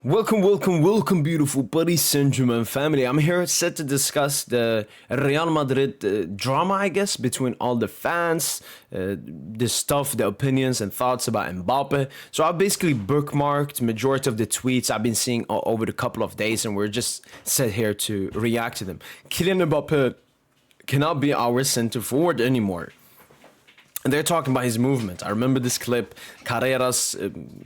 Welcome, beautiful buddy Syndrome family. I'm here set to discuss the Real Madrid drama, I guess, between all the fans, the stuff, the opinions and thoughts about Mbappe. So I basically bookmarked majority of the tweets I've been seeing over the couple of days, and we're just set here to react to them. Kylian Mbappe cannot be our center forward anymore. And they're talking about his movement. I remember this clip. Carreras,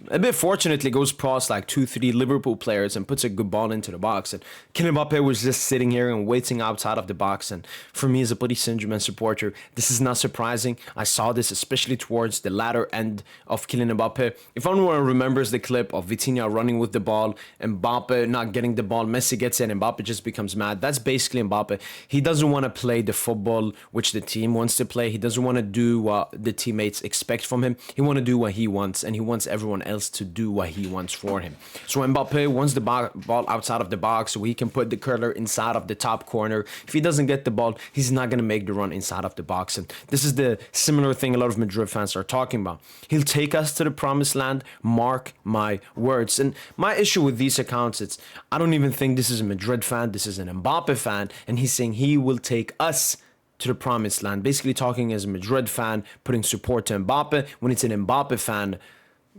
a bit fortunately, goes past like 2-3 Liverpool players and puts a good ball into the box. And Kylian Mbappe was just sitting here and waiting outside of the box. And for me, as a Paris Saint-Germain supporter, this is not surprising. I saw this especially towards the latter end of Kylian Mbappe. If anyone remembers the clip of Vitinha running with the ball, Mbappe not getting the ball, Messi gets it, and Mbappe just becomes mad. That's basically Mbappe. He doesn't want to play the football which the team wants to play. He doesn't want to do what the teammates expect from him. He want to do what he wants, and he wants everyone else to do what he wants for him. So Mbappe wants the ball outside of the box so he can put the curler inside of the top corner. If he doesn't get the ball, he's not going to make the run inside of the box. And this is the similar thing a lot of Madrid fans are talking about. He'll take us to the promised land, mark my words. And my issue with these accounts, it's I don't even think this is a Madrid fan, this is an Mbappe fan, and he's saying he will take us to the promised land, basically talking as a Madrid fan, putting support to Mbappe, when it's an Mbappe fan,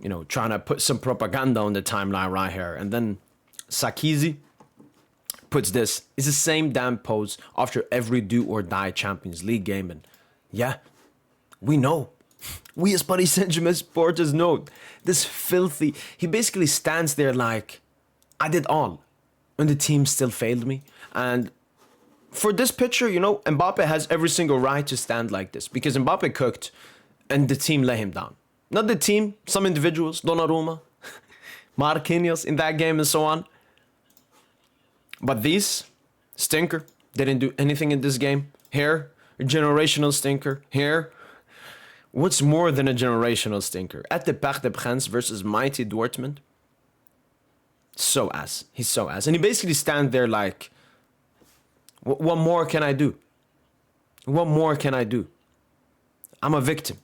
you know, trying to put some propaganda on the timeline right here. And then Sakizi puts this, it's the same damn pose after every do or die Champions League game. And yeah, we know. We as Paris Saint-Germain supporters know. This filthy, he basically stands there like, I did all, and the team still failed me. And for this picture, you know, Mbappe has every single right to stand like this because Mbappe cooked and the team let him down. Not the team, some individuals, Donnarumma, Marquinhos in that game and so on. But these, stinker, didn't do anything in this game. Here, a generational stinker. Here, what's more than a generational stinker? At the Parc des Princes versus mighty Dortmund. So ass. He's so ass. And he basically stands there like, what more can I do? What more can I do? I'm a victim.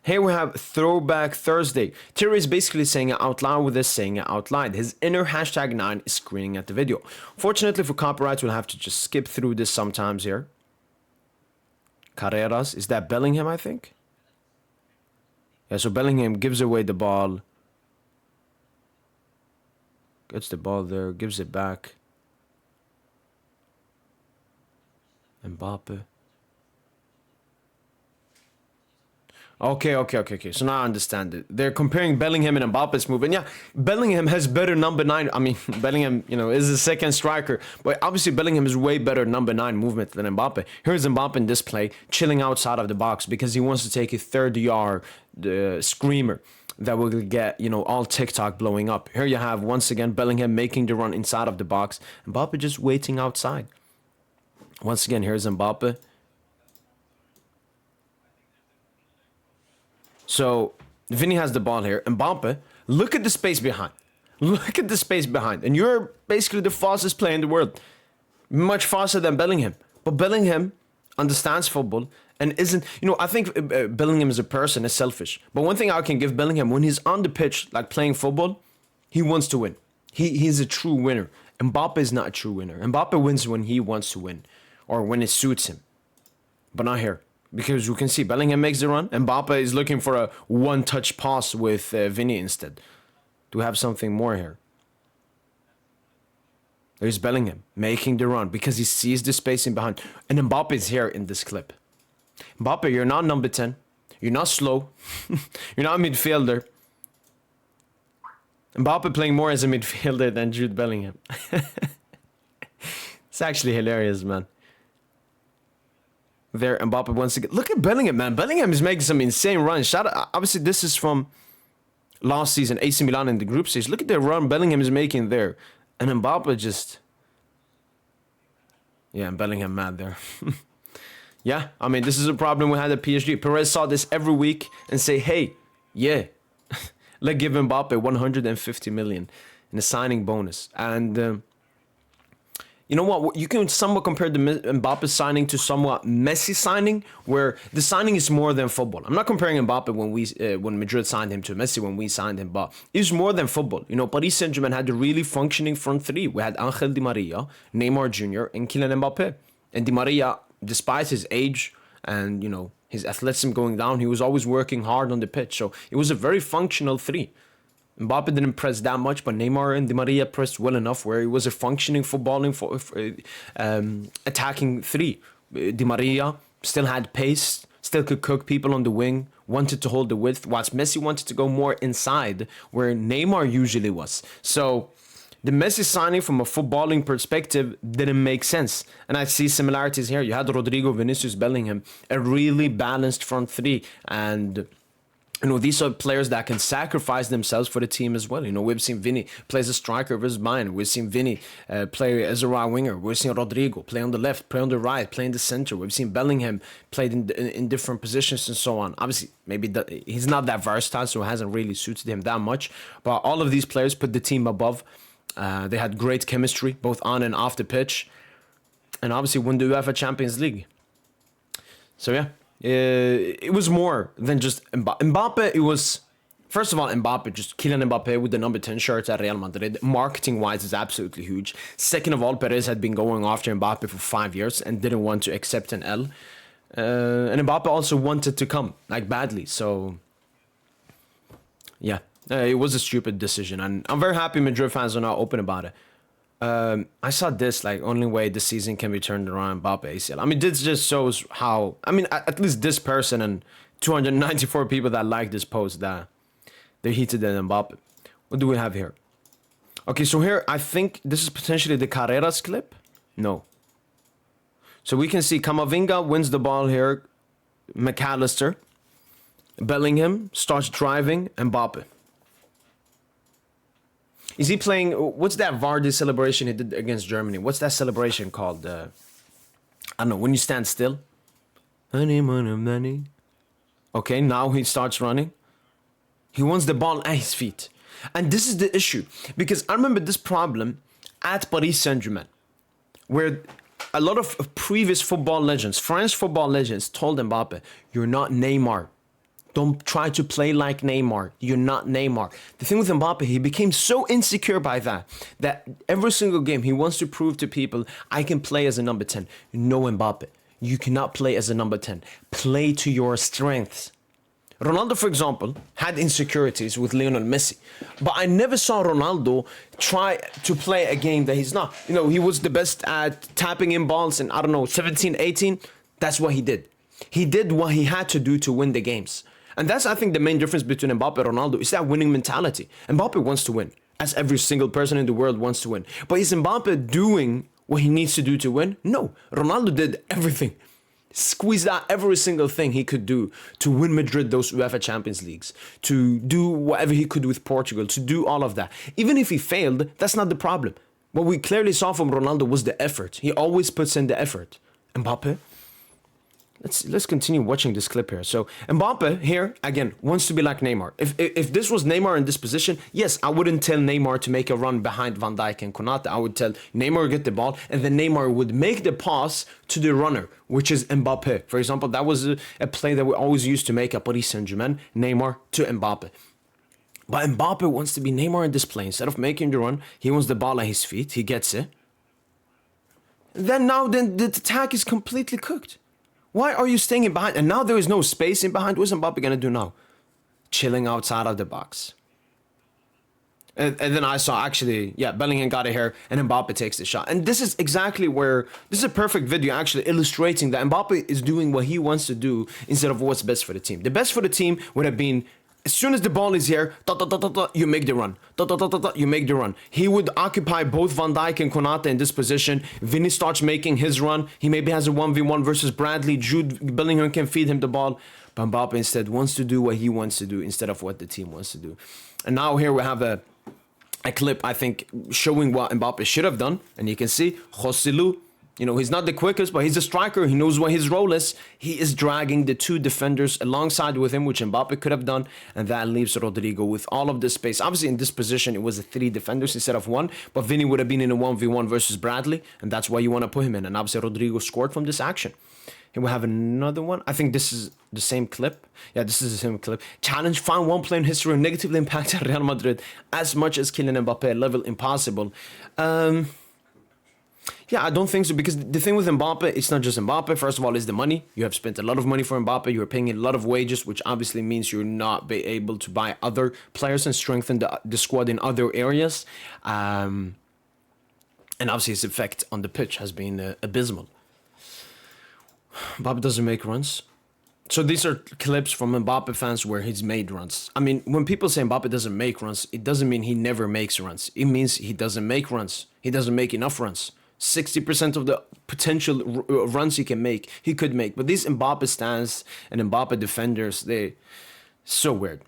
Here we have Throwback Thursday. Thierry is basically saying it out loud with this, saying it out loud. His inner #9 is screening at the video. Fortunately for copyrights, we'll have to just skip through this sometimes here. Carreras, is that Bellingham, I think? Yeah, so Bellingham gives away the ball. Gets the ball there, gives it back. Mbappe. Okay. So now I understand it. They're comparing Bellingham and Mbappe's move. And yeah, Bellingham has better number 9. I mean, Bellingham, you know, is the second striker. But obviously Bellingham is way better number 9 movement than Mbappe. Here's Mbappe in this play, chilling outside of the box because he wants to take a third yard screamer that will get, you know, all TikTok blowing up. Here you have, once again, Bellingham making the run inside of the box. Mbappe just waiting outside. Once again, here's Mbappe. So, Vini has the ball here. Mbappe, look at the space behind. Look at the space behind. And you're basically the fastest player in the world. Much faster than Bellingham. But Bellingham understands football and isn't... You know, I think Bellingham as a person is selfish. But one thing I can give Bellingham, when he's on the pitch, like playing football, he wants to win. He's a true winner. Mbappe is not a true winner. Mbappe wins when he wants to win. Or when it suits him. But not here. Because you can see Bellingham makes the run. Mbappe is looking for a one-touch pass with Vini instead. To have something more here. There's Bellingham making the run because he sees the spacing behind. And Mbappe is here in this clip. Mbappe, you're not number 10. You're not slow. You're not a midfielder. Mbappe playing more as a midfielder than Jude Bellingham. It's actually hilarious, man. There, Mbappe once again. Look at Bellingham, man. Bellingham is making some insane runs. Shout out, obviously, this is from last season, AC Milan in the group stage. Look at the run Bellingham is making there. And Mbappe just... Yeah, and Bellingham mad there. Yeah, I mean, this is a problem we had at PSG. Perez saw this every week and say, hey, yeah, let's give Mbappe 150 million in a signing bonus. And... you know what? You can somewhat compare the Mbappe signing to somewhat Messi signing, where the signing is more than football. I'm not comparing Mbappe when Madrid signed him to Messi when we signed him, but it's more than football. You know, Paris Saint-Germain had a really functioning front three. We had Angel Di Maria, Neymar Junior, and Kylian Mbappe. And Di Maria, despite his age and, you know, his athleticism going down, he was always working hard on the pitch. So it was a very functional three. Mbappe didn't press that much, but Neymar and Di Maria pressed well enough where it was a functioning footballing attacking three. Di Maria still had pace, still could cook people on the wing, wanted to hold the width, whilst Messi wanted to go more inside where Neymar usually was. So the Messi signing from a footballing perspective didn't make sense. And I see similarities here. You had Rodrigo, Vinicius, Bellingham, a really balanced front three. And you know, these are players that can sacrifice themselves for the team as well. You know, we've seen Vini play as a striker of his mind. We've seen Vini play as a right winger. We've seen Rodrigo play on the left, play on the right, play in the center. We've seen Bellingham played in different positions and so on. Obviously, maybe he's not that versatile, so it hasn't really suited him that much. But all of these players put the team above. They had great chemistry, both on and off the pitch. And obviously won the UEFA Champions League. So yeah. It was more than just Mbappe. It was, first of all, Mbappe, just Kylian Mbappe with the number 10 shirts at Real Madrid. Marketing-wise, is absolutely huge. Second of all, Perez had been going after Mbappe for 5 years and didn't want to accept an L. And Mbappe also wanted to come, like, badly. So, yeah, it was a stupid decision. And I'm very happy Madrid fans are now open about it. I saw this, like, only way this season can be turned around, Mbappe ACL. I mean, this just shows how, I mean, at least this person and 294 people that like this post, that they're heated than Mbappe. What do we have here? Okay, so here, I think this is potentially the Carreras clip. No. So we can see Camavinga wins the ball here. McAllister. Bellingham starts driving. Mbappe. Is he playing? What's that Vardy celebration he did against Germany? What's that celebration called? I don't know. When you stand still. Honey, money, money. Okay, now he starts running. He wants the ball at his feet. And this is the issue. Because I remember this problem at Paris Saint-Germain, where a lot of previous football legends, French football legends, told Mbappe, you're not Neymar. Don't try to play like Neymar. You're not Neymar. The thing with Mbappe, he became so insecure by that every single game he wants to prove to people, I can play as a number 10. No, Mbappe, you cannot play as a number 10. Play to your strengths. Ronaldo, for example, had insecurities with Lionel Messi. But I never saw Ronaldo try to play a game that he's not. You know, he was the best at tapping in balls in, I don't know, 17, 18. That's what he did. He did what he had to do to win the games. And that's, I think, the main difference between Mbappe and Ronaldo is that winning mentality. Mbappe wants to win, as every single person in the world wants to win. But is Mbappe doing what he needs to do to win? No. Ronaldo did everything. Squeezed out every single thing he could do to win Madrid those UEFA Champions Leagues, to do whatever he could with Portugal, to do all of that. Even if he failed, that's not the problem. What we clearly saw from Ronaldo was the effort. He always puts in the effort. Mbappe? Let's continue watching this clip here. So Mbappe here, again, wants to be like Neymar. If this was Neymar in this position, yes, I wouldn't tell Neymar to make a run behind Van Dijk and Konate. I would tell Neymar to get the ball, and then Neymar would make the pass to the runner, which is Mbappe. For example, that was a play that we always used to make at Paris Saint-Germain, Neymar to Mbappe. But Mbappe wants to be Neymar in this play. Instead of making the run, he wants the ball at his feet. He gets it. Then the attack is completely cooked. Why are you staying in behind? And now there is no space in behind. What's Mbappe going to do now? Chilling outside of the box. And then I saw, actually, yeah, Bellingham got it here, and Mbappe takes the shot. And this is exactly where, this is a perfect video actually illustrating that Mbappe is doing what he wants to do instead of what's best for the team. The best for the team would have been, as soon as the ball is here, you make the run. You make the run. He would occupy both Van Dijk and Konate in this position. Vini starts making his run. He maybe has a 1v1 versus Bradley. Jude Bellingham can feed him the ball. But Mbappe instead wants to do what he wants to do instead of what the team wants to do. And now here we have a clip, I think, showing what Mbappe should have done. And you can see Joselu You know, he's not the quickest, but he's a striker. He knows what his role is. He is dragging the two defenders alongside with him, which Mbappe could have done, and that leaves Rodrigo with all of the space. Obviously, in this position, it was a 3 defenders instead of 1, but Vini would have been in a 1v1 versus Bradley, and that's why you want to put him in. And obviously, Rodrigo scored from this action. And we have another one. I think this is the same clip. Yeah, this is the same clip. Challenge found one player in history who negatively impacted Real Madrid as much as Kylian Mbappe, level impossible. Yeah, I don't think so, because the thing with Mbappe, it's not just Mbappe. First of all, is the money. You have spent a lot of money for Mbappe. You're paying a lot of wages, which obviously means you're not be able to buy other players and strengthen the squad in other areas. And obviously his effect on the pitch has been abysmal. Mbappe doesn't make runs. So these are clips from Mbappe fans where he's made runs. I mean, when people say Mbappe doesn't make runs, it doesn't mean he never makes runs. It means he doesn't make runs. He doesn't make enough runs. 60% of the potential runs he can make, he could make. But these Mbappe stands and Mbappe defenders, they so weird.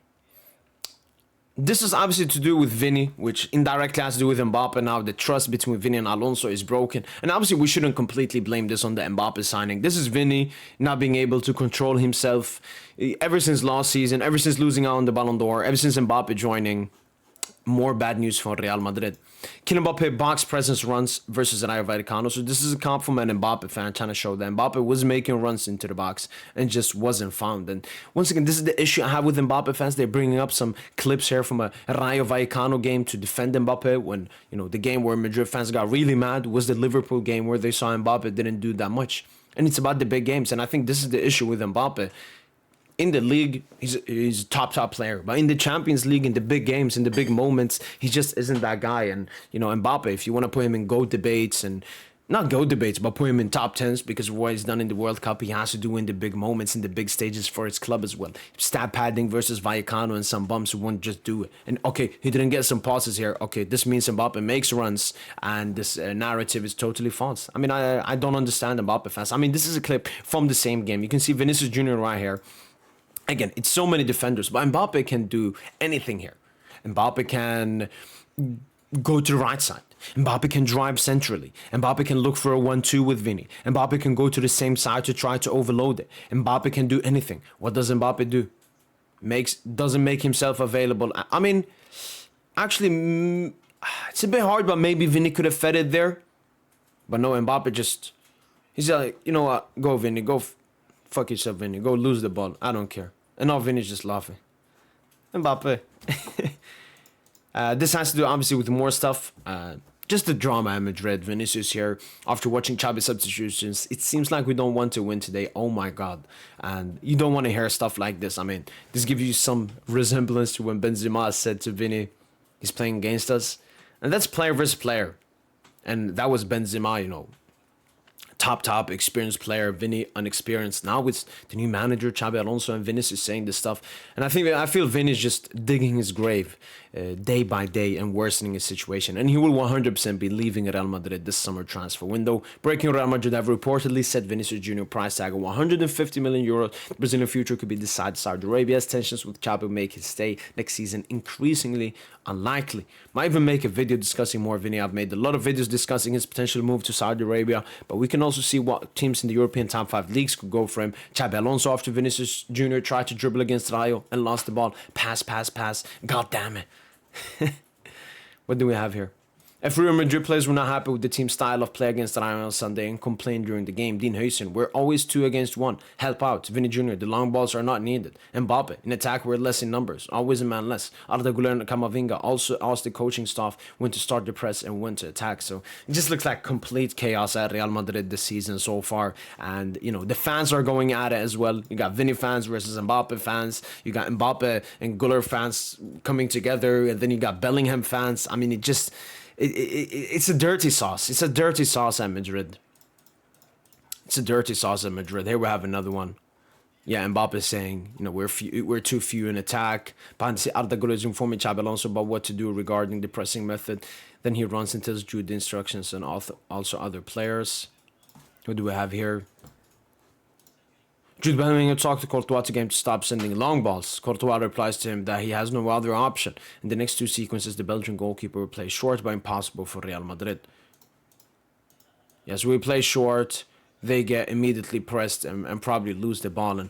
This is obviously to do with Vini, which indirectly has to do with Mbappe now. The trust between Vini and Alonso is broken. And obviously we shouldn't completely blame this on the Mbappe signing. This is Vini not being able to control himself ever since last season, ever since losing out on the Ballon d'Or, ever since Mbappe joining. More bad news for Real Madrid. Kylian Mbappe box presence runs versus Rayo Vallecano. So this is a comp from an Mbappe fan trying to show that Mbappe was making runs into the box and just wasn't found. And once again, this is the issue I have with Mbappe fans. They're bringing up some clips here from a Rayo Vallecano game to defend Mbappe when, you know, the game where Madrid fans got really mad was the Liverpool game where they saw Mbappe didn't do that much. And it's about the big games. And I think this is the issue with Mbappe. In the league, he's a top player. But in the Champions League, in the big games, in the big moments, he just isn't that guy. And, you know, Mbappe, if you want to put him in GOAT debates, and not GOAT debates, but put him in top 10s because of what he's done in the World Cup, he has to do in the big moments, in the big stages for his club as well. Stat padding versus Vallecano and some bumps who won't just do it. And, okay, he didn't get some passes here. Okay, this means Mbappe makes runs, and this narrative is totally false. I mean, I don't understand Mbappe fans. I mean, this is a clip from the same game. You can see Vinicius Junior right here. Again, it's so many defenders, but Mbappe can do anything here. Mbappe can go to the right side. Mbappe can drive centrally. Mbappe can look for a 1-2 with Vini. Mbappe can go to the same side to try to overload it. Mbappe can do anything. What does Mbappe do? Doesn't make himself available. I mean, actually, it's a bit hard, but maybe Vini could have fed it there. But no, Mbappe just, he's like, you know what, go Vini, go fuck yourself, Vini. Go lose the ball. I don't care. And now Vini's just laughing. Mbappe. This has to do, obviously, with more stuff. Just the drama at Madrid. Vinicius here. After watching Xabi's substitutions, it seems like we don't want to win today. Oh my God. And you don't want to hear stuff like this. I mean, this gives you some resemblance to when Benzema said to Vini, he's playing against us. And that's player versus player. And that was Benzema, you know. Top experienced player, Vini unexperienced. Now it's the new manager Xabi Alonso and Vinicius saying this stuff, and I feel Vini's just digging his grave day by day and worsening his situation, and he will 100% be leaving Real Madrid this summer transfer window. Breaking Real Madrid have reportedly set Vinicius Junior price tag of 150 million euros. The Brazilian future could be decided Saudi Arabia as tensions with Xabi make his stay next season increasingly unlikely. Might even make a video discussing more Vini. I've made a lot of videos discussing his potential move to Saudi Arabia, but we can also see what teams in the European top 5 leagues could go for him. Xabi Alonso after Vinicius Junior tried to dribble against Rayo and lost the ball. Pass. God damn it. What do we have here? If Real Madrid players were not happy with the team's style of play against Rayo on Sunday and complained during the game, Dean Huysen, we're always 2 against 1. Help out. Vini Jr., the long balls are not needed. Mbappe, in attack we're less in numbers. Always a man less. Arda Güler and Camavinga also asked the coaching staff when to start the press and when to attack. So it just looks like complete chaos at Real Madrid this season so far. And, you know, the fans are going at it as well. You got Vini fans versus Mbappe fans. You got Mbappe and Güler fans coming together. And then you got Bellingham fans. I mean, it's a dirty sauce. It's a dirty sauce at Madrid. It's a dirty sauce at Madrid. Here we have another one. Yeah, Mbappe saying, you know, we're too few in attack. Arda Güler is informing Xabi Alonso about what to do regarding the pressing method. Then he runs and tells Jude the instructions and also other players. What do we have here? Jude Bellingham talked to Courtois to get him to stop sending long balls. Courtois replies to him that he has no other option. In the next 2 sequences, the Belgian goalkeeper will play short but impossible for Real Madrid. Yes, we play short. They get immediately pressed and probably lose the ball. And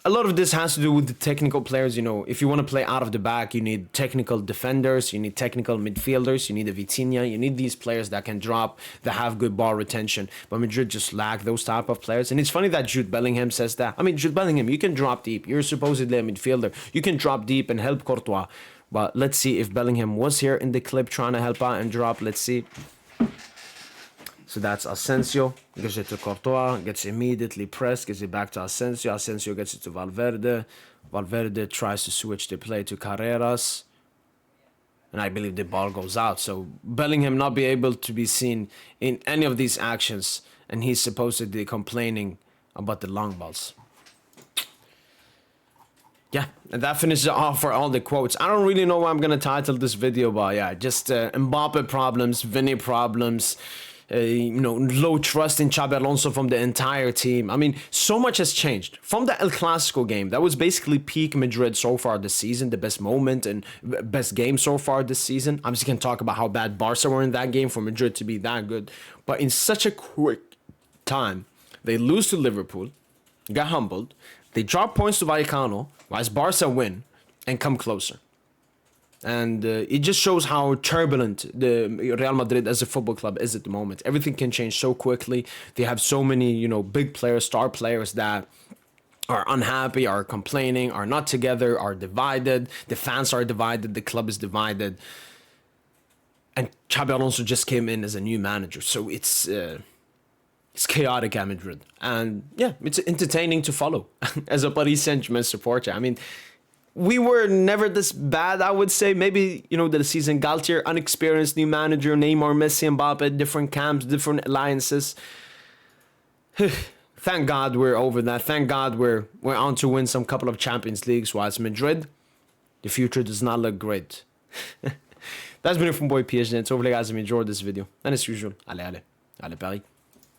a lot of this has to do with the technical players. You know, if you want to play out of the back, you need technical defenders, you need technical midfielders, you need a Vitinha, you need these players that can drop, that have good ball retention. But Madrid just lack those type of players. And it's funny that Jude Bellingham says that. I mean, Jude Bellingham, you can drop deep. You're supposedly a midfielder. You can drop deep and help Courtois. But let's see if Bellingham was here in the clip trying to help out and drop. Let's see. So that's Asensio, gives it to Courtois, gets immediately pressed, gives it back to Asensio. Asensio gets it to Valverde. Valverde tries to switch the play to Carreras. And I believe the ball goes out. So Bellingham not be able to be seen in any of these actions. And he's supposedly complaining about the long balls. Yeah, and that finishes off for all the quotes. I don't really know what I'm going to title this video, but yeah, just Mbappe problems, Vini problems. You know, low trust in Xabi Alonso from the entire team. I mean, so much has changed. From the El Clasico game, that was basically peak Madrid so far this season, the best moment and best game so far this season. I'm just going to talk about how bad Barca were in that game for Madrid to be that good. But in such a quick time, they lose to Liverpool, got humbled, they drop points to Vallecano, whilst Barca win and come closer. And it just shows how turbulent the Real Madrid as a football club is at the moment. Everything can change so quickly. They have so many, you know, big players, star players that are unhappy, are complaining, are not together, are divided. The fans are divided. The club is divided. And Xabi Alonso just came in as a new manager. So it's chaotic at Madrid. And yeah, it's entertaining to follow as a Paris Saint-Germain supporter. I mean, we were never this bad, I would say. Maybe, you know, the season, Galtier, unexperienced new manager, Neymar, Messi, Mbappe, different camps, different alliances. Thank God we're over that. Thank God we're on to win some couple of Champions Leagues, whilst Madrid, the future does not look great. That's been it from boy PSG. It's over, guys. If you enjoyed this video. And as usual, allez, Paris.